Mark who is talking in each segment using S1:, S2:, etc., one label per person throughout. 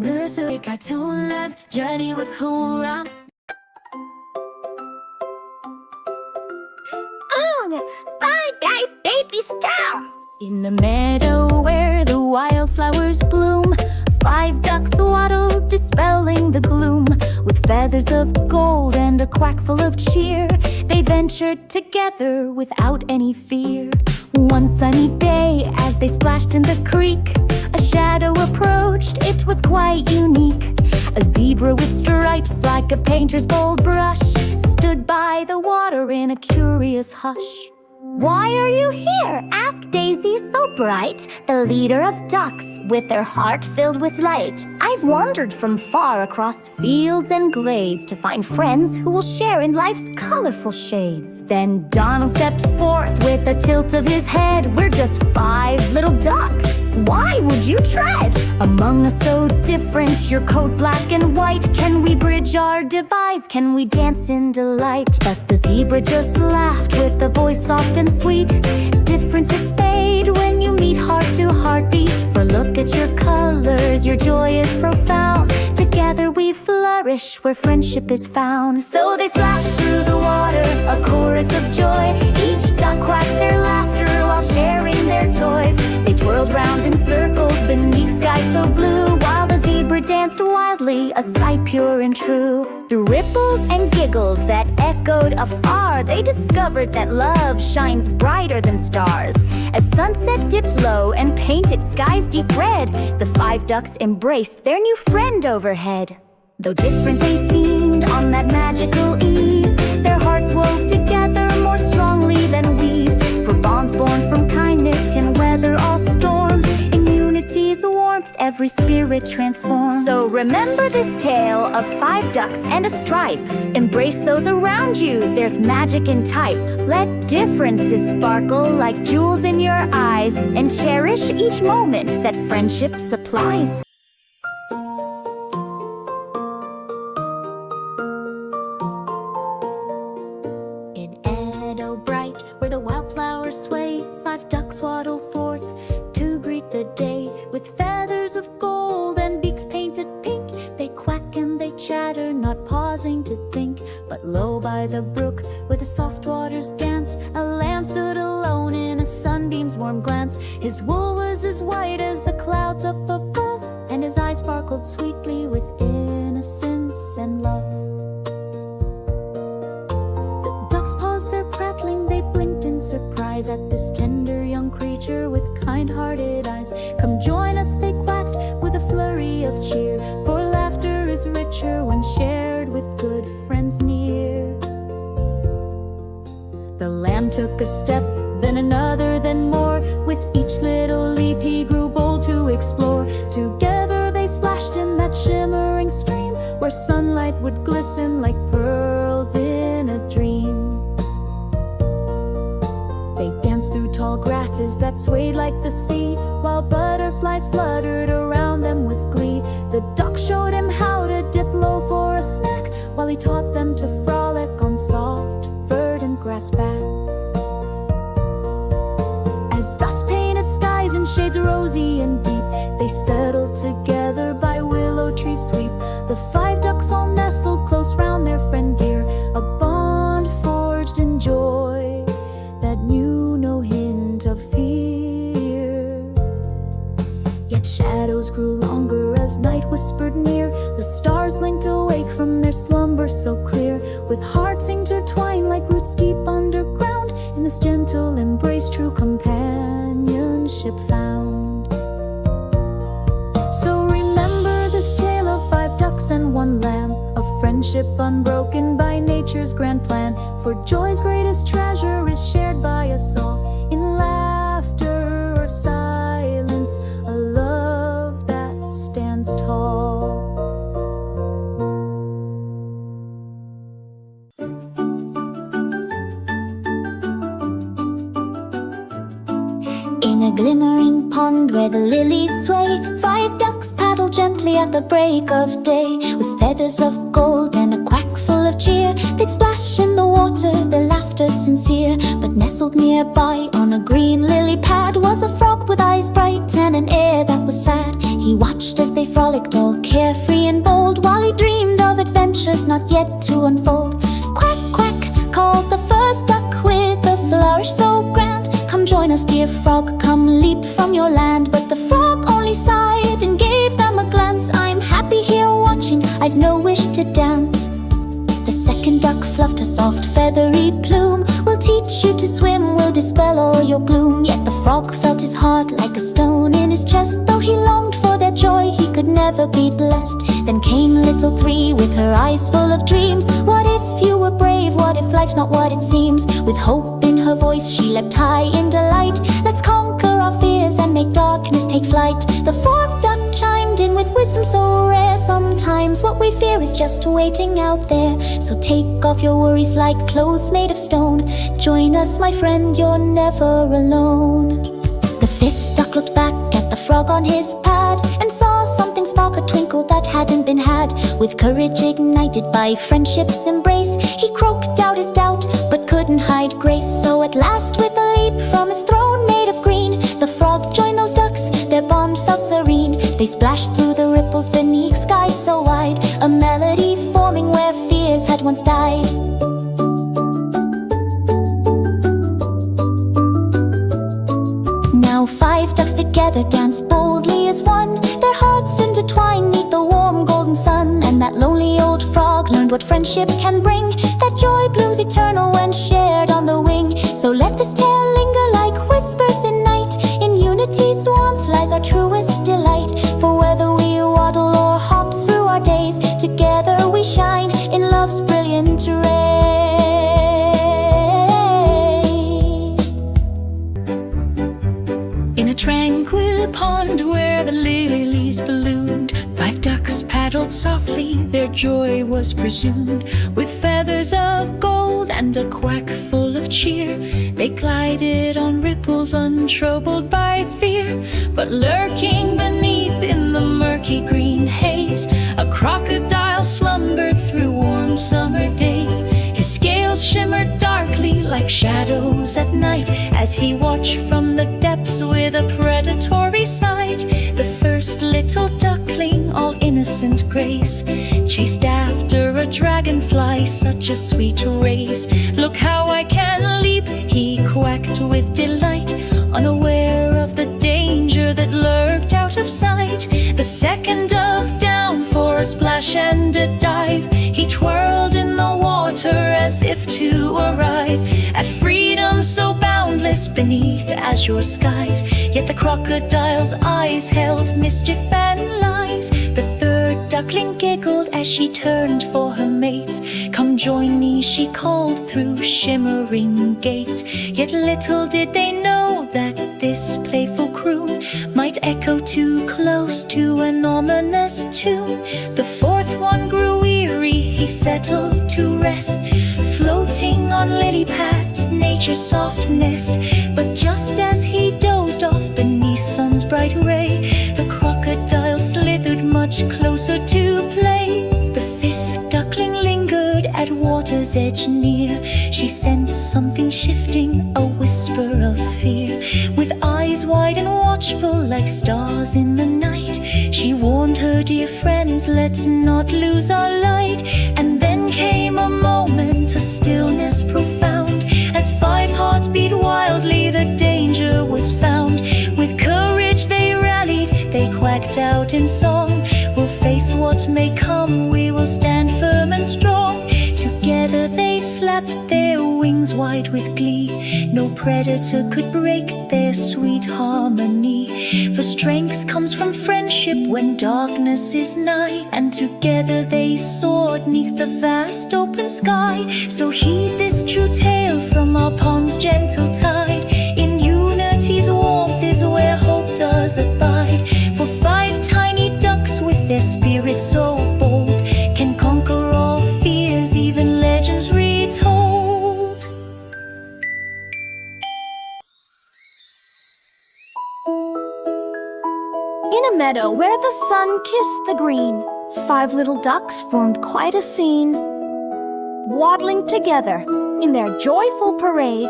S1: Nursery cartoon love journey with Hura.
S2: Bye-bye, baby star.
S1: In the meadow where the wildflowers bloom, 5 ducks waddle, dispelling the gloom. With feathers of gold and a quack full of cheer, they ventured together without any fear. One sunny day, as they splashed in the creek, a shadow approached, it was quite unique. A zebra with stripes like a painter's bold brush stood by the water in a curious hush.
S2: Why are you here? Asked Daisy so bright, the leader of ducks with their heart filled with light. I've wandered from far across fields and glades to find friends who will share in life's colorful shades.
S1: Then Donald stepped forth with a tilt of his head. We're just 5 little ducks.
S2: Why would you tread
S1: among us so different? Your coat black and white. Can we bridge our divides? Can we dance in delight? But the zebra just laughed with a voice soft and sweet. Differences fade when you meet heart to heartbeat. For look at your colors, your joy is profound. Together we flourish where friendship is found. So they splashed through the water, a chorus of joy. Each duck quacked their laughter while sharing their toys. They twirled round in circles beneath sky so blue, while the zebra danced wildly, a sight pure and true.
S2: Through ripples and giggles that echoed afar, they discovered that love shines brighter than stars.
S1: As sunset dipped low and painted skies deep red, the 5 ducks embraced their new friend overhead. Though different they seemed on that magical eve, their hearts wove together more strongly than we. For bonds born from kindness can weather all storms. In unity's warmth, every spirit transforms. So remember this tale of 5 ducks and a stripe. Embrace those around you, there's magic in type. Let differences sparkle like jewels in your eyes, and cherish each moment that friendship supplies. Where the wildflowers sway, 5 ducks waddle forth to greet the day. With feathers of gold and beaks painted pink, they quack and they chatter, not pausing to think. But low by the brook, where the soft waters dance, a lamb stood alone in a sunbeam's warm glance. His wool was as white as the clouds up above, and his eyes sparkled sweetly with innocence and love. The ducks paused their prattling, they blinked in surprise at this tender young creature with kind-hearted eyes. Come join us, they quacked with a flurry of cheer, for laughter is richer when shared with good friends near. The lamb took a step, then another, then more. With each little leap he grew bold to explore. Together they splashed in that shimmering stream, where sunlight would glisten like pearls in a dream. They danced through tall grasses that swayed like the sea, while butterflies fluttered around them with glee. The duck showed him how to dip low for a snack, while he taught them to frolic on soft, verdant grass back. As dust painted skies in shades rosy and deep, they settled together by willow tree sweep. The 5 ducks all nestled close round their friend dear, a bond forged in joy that knew no hint of fear. Yet shadows grew longer as night whispered near. The stars blinked awake from their slumber so clear, with hearts intertwined like roots deep underground. In this gentle embrace true companionship found. So remember this tale of 5 ducks and 1 lamb, of friendship unbroken by nature's grand plan. For joy's greatest treasure is shared by us all, in laughter or silence, a love that stands tall.
S2: In a glimmering pond where the lilies sway, 5 ducks paddle gently at the break of day. With feathers of gold and a quack full of cheer. They'd splash in the water, their laughter sincere. But nestled nearby on a green lily pad was a frog with eyes bright and an air that was sad. He watched as they frolicked, all carefree and bold, while he dreamed of adventures not yet to unfold. Quack, quack, called the first duck with a flourish so grand. Come join us, dear frog, come leap from your land. But the frog only sighed and gave them a glance. I'm happy here watching, I've no wish to dance. The second duck fluffed a soft feathery plume. We'll teach you to swim, we'll dispel all your gloom. Yet the frog felt his heart like a stone in his chest. Though he longed for their joy, he could never be blessed. Then came little three with her eyes full of dreams. What if you were brave? What if life's not what it seems? With hope in her voice, she leapt high in delight. Let's conquer our fears and make darkness take flight. The fourth duck chimed in with wisdom so rare. Sometimes what we fear is just waiting out there. So take off your worries like clothes made of stone. Join us, my friend, you're never alone. The fifth duck looked back at the frog on his pad and saw something spark a twinkle that hadn't been had. With courage ignited by friendship's embrace, he croaked out his doubt but couldn't hide grace. So at last, with a leap from his throne made of green, the frog joined those ducks, their bond felt serene. They splashed through the ripples beneath skies so wide, a melody forming where fears had once died. Now 5 ducks together dance boldly as one, their hearts intertwined neath the warm golden sun. And that lonely old frog learned what friendship can bring, that joy blooms eternal when shared on the wing. So let this tale linger like whispers in night. In unity's warmth lies our truest delight. For whether we waddle or hop through our days, together we shine in love's brilliant rays.
S3: In a tranquil pond where the lilies ballooned, 5 ducks paddled softly, their joy was presumed. With feathers of gold and a quack full of cheer, they glided on ripples untroubled by fear. But lurking beneath in the murky green haze, a crocodile slumbered through warm summer days. His scales shimmered darkly like shadows at night, as he watched from the depths with a predatory sight. The first little duckling, all innocent grace, chased after a dragonfly, such a sweet race. Look how I can leap, he quacked with delight, unaware of the danger that lurked out of sight. The second dove down for a splash and a dive, he twirled in the water as if to arrive at freedom so boundless beneath azure skies. Yet the crocodile's eyes held mischief and lies. The third duckling giggled as she turned for her mates. Come join me, she called through shimmering gates. Yet little did they know that this playful croon might echo too close to an ominous tune. The fourth one grew weary, he settled to rest, floating on lily pads, nature's soft nest. But just as he dozed off beneath sun's bright ray, the crocodile slithered much closer to play. The fifth duckling lingered at water's edge near. She sensed something shifting, a whisper of fear. With eyes wide and watchful like stars in the night, she warned her dear friends, let's not lose our light. And then came a moment, a stillness profound, as 5 hearts beat wildly, the danger was found. With courage they rallied, they quacked out in song, we'll face what may come, we will stand firm and strong. Together they flapped their wings wide with glee, no predator could break their sweet harmony. For strength comes from friendship when darkness is nigh, and together they soared neath the vast open sky. So heed this true tale from our pond's gentle tide, in unity's warmth is where hope does abide. For 5 tiny ducks with their spirits so bold can conquer all fears, even legends retold.
S2: In a meadow where the sun kissed the green, 5 little ducks formed quite a scene. waddling together in their joyful parade,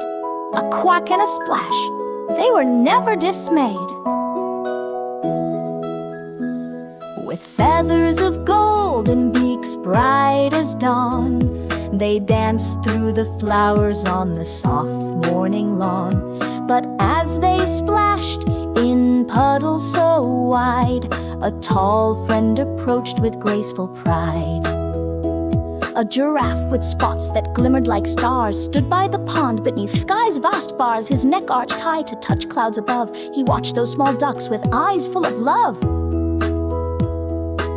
S2: a quack and a splash. They were never dismayed. With feathers of gold and beaks bright as dawn, they danced through the flowers on the soft morning lawn. But as they splashed in puddles so wide, a tall friend approached with graceful pride. A giraffe with spots that glimmered like stars stood by the pond beneath sky's vast bars, his neck arched high to touch clouds above. He watched those small ducks with eyes full of love.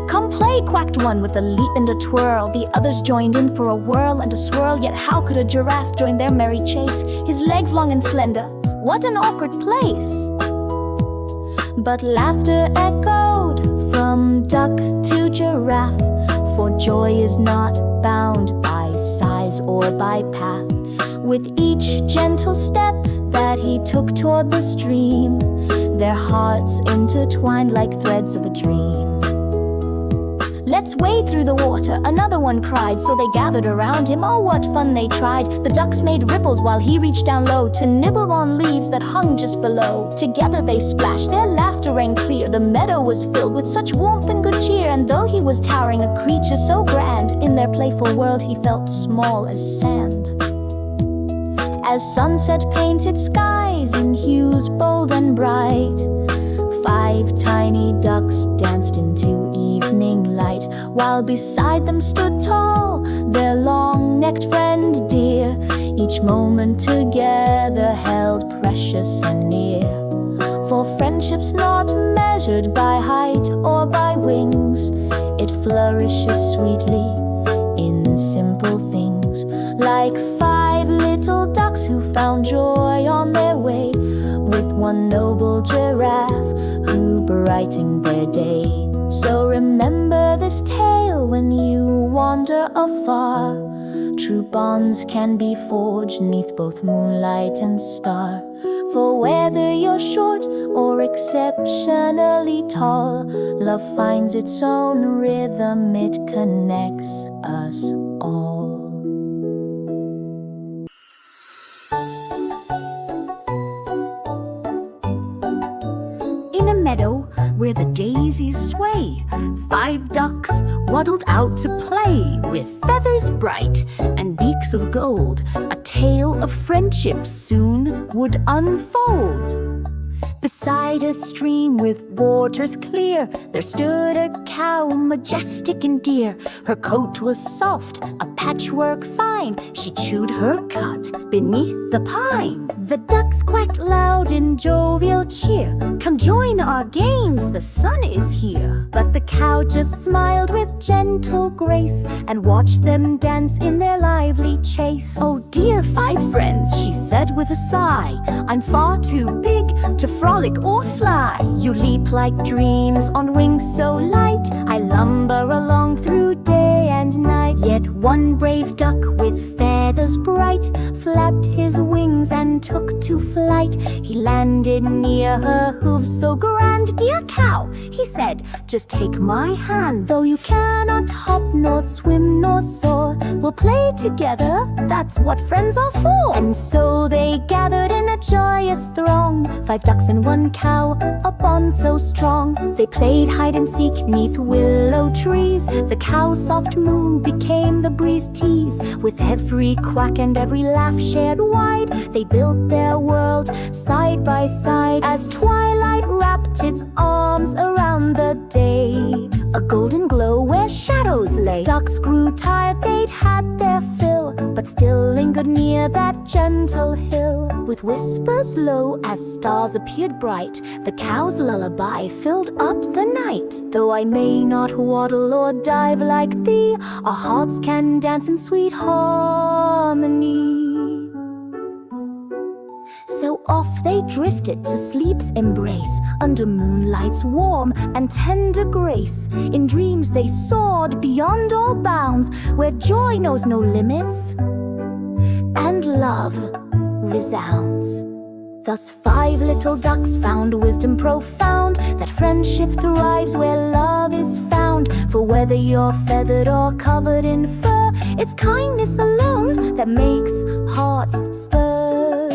S2: "Come play," quacked one with a leap and a twirl. The others joined in for a whirl and a swirl. Yet how could a giraffe join their merry chase? His legs long and slender, what an awkward place! But laughter echoed from duck to giraffe, for joy is not bound by size or by path. With each gentle step that he took toward the stream, their hearts intertwined like threads of a dream. "Let's wade through the water," another one cried. So they gathered around him. Oh, what fun they tried! The ducks made ripples while he reached down low to nibble on leaves that hung just below. Together they splashed, their laughter rang clear. The meadow was filled with such warmth and good cheer. And though he was towering, a creature so grand, in their playful world he felt small as sand. As sunset painted skies in hues bold and bright, 5 tiny ducks danced into evening light, while beside them stood tall their long-necked friend dear, each moment together held precious and near. For friendship's not measured by height or by wings, it flourishes sweetly in simple things, like 5 little ducks who found joy on their way, with one noble giraffe who brightened their day. So remember this tale when you wander afar. True bonds can be forged 'neath both moonlight and star. For whether you're short or exceptionally tall, love finds its own rhythm, it connects us all.
S4: In a meadow where the daisies sway, 5 ducks waddled out to play. With feathers bright and beaks of gold, a tale of friendship soon would unfold. Beside a stream with waters clear, there stood a cow, majestic and dear. Her coat was soft, a patchwork fine. She chewed her cud beneath the pine. The ducks quacked loud in jovial cheer. "Come join our games, the sun is here." But the cow just smiled with gentle grace and watched them dance in their lively chase. "Oh dear 5 friends," she said with a sigh, "I'm far too big to frolic or fly. You leap like dreams on wings so light. I lumber along through day and night." Yet one brave duck with feathers bright flapped his wings and took to flight. He landed near her hooves so grand. "Dear cow," he said, "just take my hand. Though you cannot hop nor swim nor soar, we'll play together, that's what friends are for." And so they gathered in a joyous throng, 5 ducks and 1 cow, a bond so strong. They played hide and seek 'neath willow trees. The cow's soft moo became the breeze tease. With every quack and every laugh shared wide, they built their world side by side as twilight wrapped its arms around the day. A golden glow where shadows lay. Ducks grew tired, they'd had their fill, but still lingered near that gentle hill. With whispers low as stars appeared bright, the cow's lullaby filled up the night. Though I may not waddle or dive like thee, our hearts can dance in sweet harmony. So off they drifted to sleep's embrace, under moonlight's warm and tender grace. In dreams they soared beyond all bounds, where joy knows no limits and love resounds. Thus 5 little ducks found wisdom profound, that friendship thrives where love is found. For where
S2: whether you're feathered or covered in fur. It's kindness alone that makes hearts stir.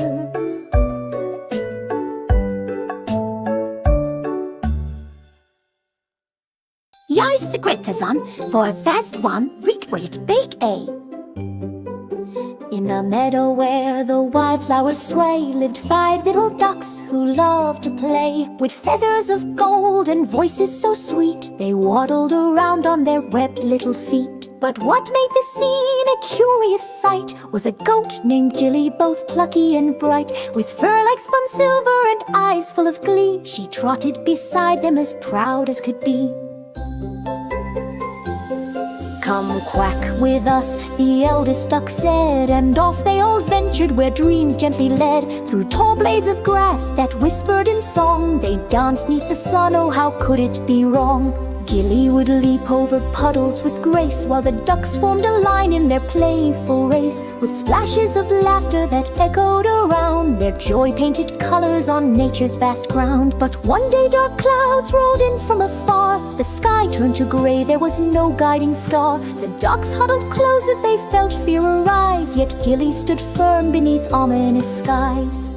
S4: Here's the greater son, for first one, read wait, bake A.
S2: In a meadow where the wildflowers sway lived 5 little ducks who loved to play. With feathers of gold and voices so sweet, they waddled around on their webbed little feet. But what made the scene a curious sight was a goat named Jilly, both plucky and bright. With fur like spun silver and eyes full of glee, she trotted beside them as proud as could be. "Come quack with us," the eldest duck said, and off they all ventured where dreams gently led. Through tall blades of grass that whispered in song, they danced 'neath the sun, oh how could it be wrong? Gilly would leap over puddles with grace, while the ducks formed a line in their playful race. With splashes of laughter that echoed around, their joy painted colors on nature's vast ground. But one day dark clouds rolled in from afar, the sky turned to gray, there was no guiding star. The ducks huddled close as they felt fear arise, yet Gilly stood firm beneath ominous skies.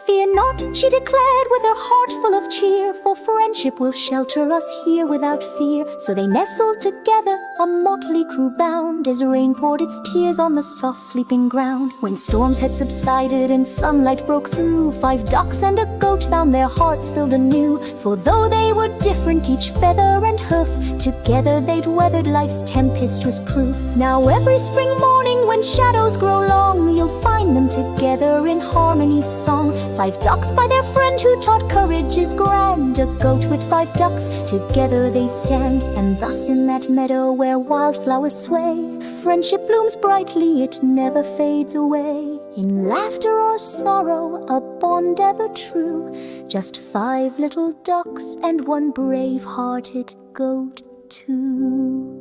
S2: "Fear not," she declared with her heart full of cheer, "for friendship will shelter us here without fear." So they nestled together, a motley crew bound, as rain poured its tears on the soft sleeping ground. When storms had subsided and sunlight broke through, 5 ducks and a goat found their hearts filled anew. For though they were different, each feather and hoof, together they'd weathered life's tempestuous proof. Now every spring morning when shadows grow long, you'll find them together in harmony's song. 5 ducks by their friend who taught courage is grand, a goat with 5 ducks, together they stand. And thus in that meadow where wildflowers sway, friendship blooms brightly, it never fades away. In laughter or sorrow, a bond ever true, just 5 little ducks and one brave-hearted goat too.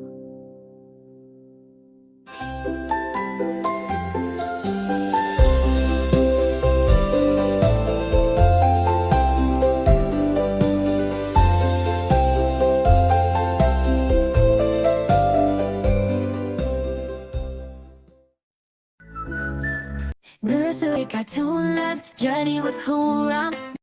S3: Nursery cartoon life, journey with cool rum.